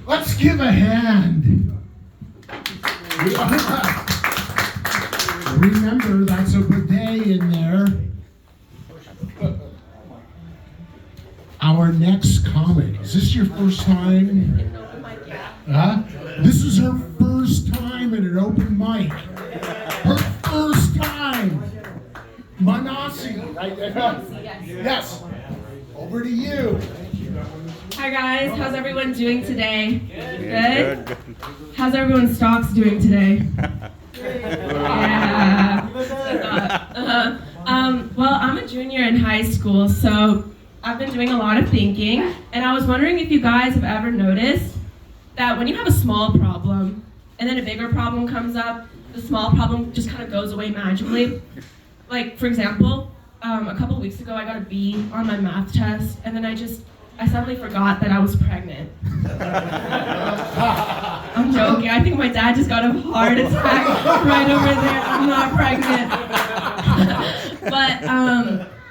Let's give a hand. Remember, that's a bidet in there. Our next comic. Is this your first time? This is her first time at an open mic. Her first time. Manasi, right? Yes. Over to you. Hi guys, how's everyone doing today? Good? How's everyone's stocks doing today? Yeah. Well, I'm a junior in high school, so I've been doing a lot of thinking, and I was wondering if you guys have ever noticed that when you have a small problem, and then a bigger problem comes up, the small problem just kind of goes away magically. Like, for example, a couple weeks ago I got a B on my math test, and then I suddenly forgot that I was pregnant. I'm joking. I think my dad just got a heart attack right over there. I'm not pregnant. But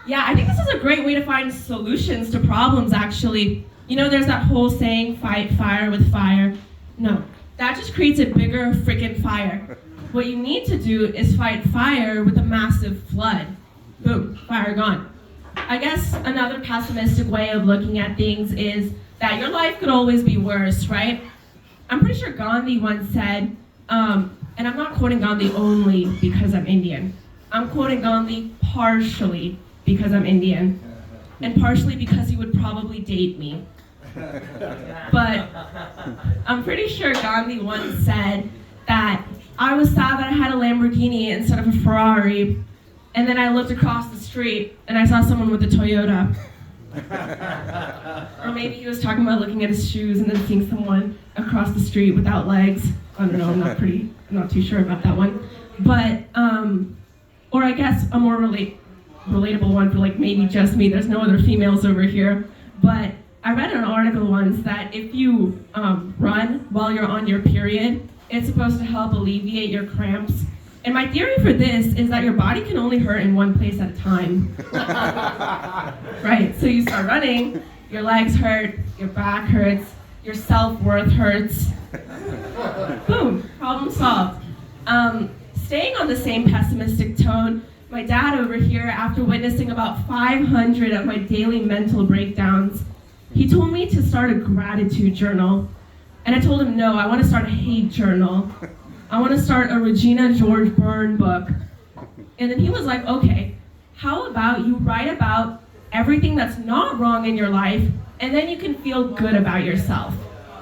yeah, I think this is a great way to find solutions to problems, actually. You know, there's that whole saying, fight fire with fire. No, that just creates a bigger freaking fire. What you need to do is fight fire with a massive flood. Boom, fire gone. I guess another pessimistic way of looking at things is that your life could always be worse, right? I'm pretty sure Gandhi once said, and I'm not quoting Gandhi only because I'm Indian. I'm quoting Gandhi partially because I'm Indian, and partially because he would probably date me. But I'm pretty sure Gandhi once said that I was sad that I had a Lamborghini instead of a Ferrari, and then I looked across the street and I saw someone with a Toyota. Or maybe he was talking about looking at his shoes and then seeing someone across the street without legs. I don't know, I'm not too sure about that one. But, or I guess a more relatable one for like maybe just me, there's no other females over here, but I read an article once that if you run while you're on your period, it's supposed to help alleviate your cramps. And my theory for this is that your body can only hurt in one place at a time. Right, so you start running, your legs hurt, your back hurts, your self-worth hurts. Boom, problem solved. Staying on the same pessimistic tone, my dad over here, after witnessing about 500 of my daily mental breakdowns, he told me to start a gratitude journal. And I told him, no, I want to start a hate journal. I want to start a Regina George Byrne book. And then he was like, okay, how about you write about everything that's not wrong in your life, and then you can feel good about yourself.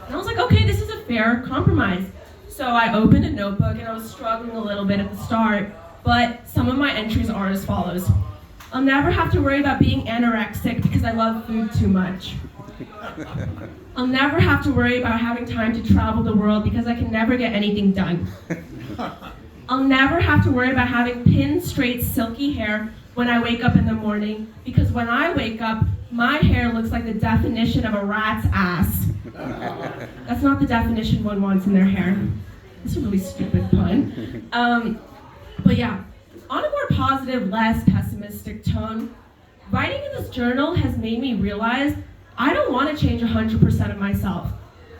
And I was like, okay, this is a fair compromise. So I opened a notebook, and I was struggling a little bit at the start, but some of my entries are as follows. I'll never have to worry about being anorexic because I love food too much. I'll never have to worry about having time to travel the world because I can never get anything done. I'll never have to worry about having pin straight silky hair when I wake up in the morning, because when I wake up, my hair looks like the definition of a rat's ass. That's not the definition one wants in their hair. That's a really stupid pun. But yeah, on a more positive, less pessimistic tone, writing in this journal has made me realize I don't want to change 100% of myself.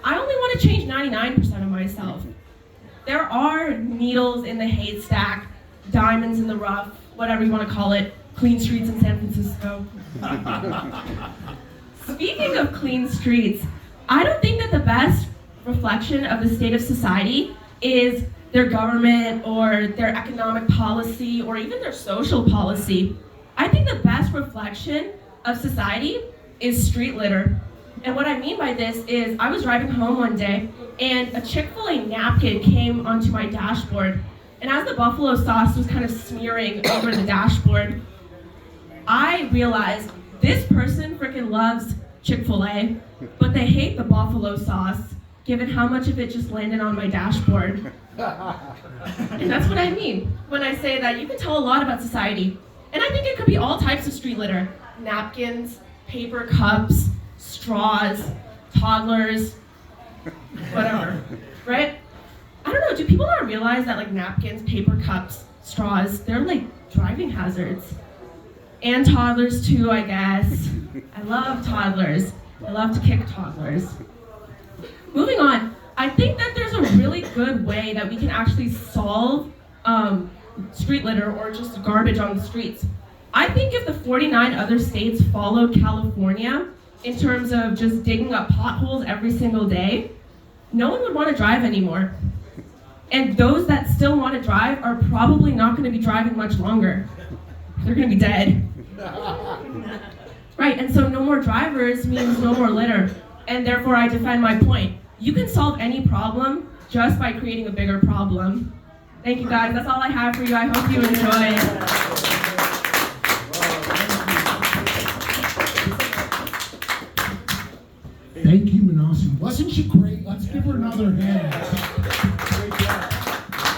I only want to change 99% of myself. There are needles in the haystack, diamonds in the rough, whatever you want to call it, clean streets in San Francisco. Speaking of clean streets, I don't think that the best reflection of the state of society is their government or their economic policy or even their social policy. I think the best reflection of society is street litter. And what I mean by this is I was driving home one day and a Chick-fil-A napkin came onto my dashboard. And as the buffalo sauce was kind of smearing over the dashboard, I realized this person freaking loves Chick-fil-A, but they hate the buffalo sauce, given how much of it just landed on my dashboard. And that's what I mean when I say that you can tell a lot about society. And I think it could be all types of street litter. Napkins, paper cups, straws, toddlers, whatever, right? I don't know, do people not realize that like napkins, paper cups, straws, they're like driving hazards? And toddlers too, I guess. I love toddlers. I love to kick toddlers. Moving on, I think that there's a really good way that we can actually solve street litter or just garbage on the streets. I think if the 49 other states followed California in terms of just digging up potholes every single day, no one would want to drive anymore. And those that still want to drive are probably not going to be driving much longer. They're going to be dead. Right, and so no more drivers means no more litter. And therefore I defend my point. You can solve any problem just by creating a bigger problem. Thank you guys, that's all I have for you. I hope you enjoy. Thank you, Manasi. Wasn't she great? Let's give her another hand.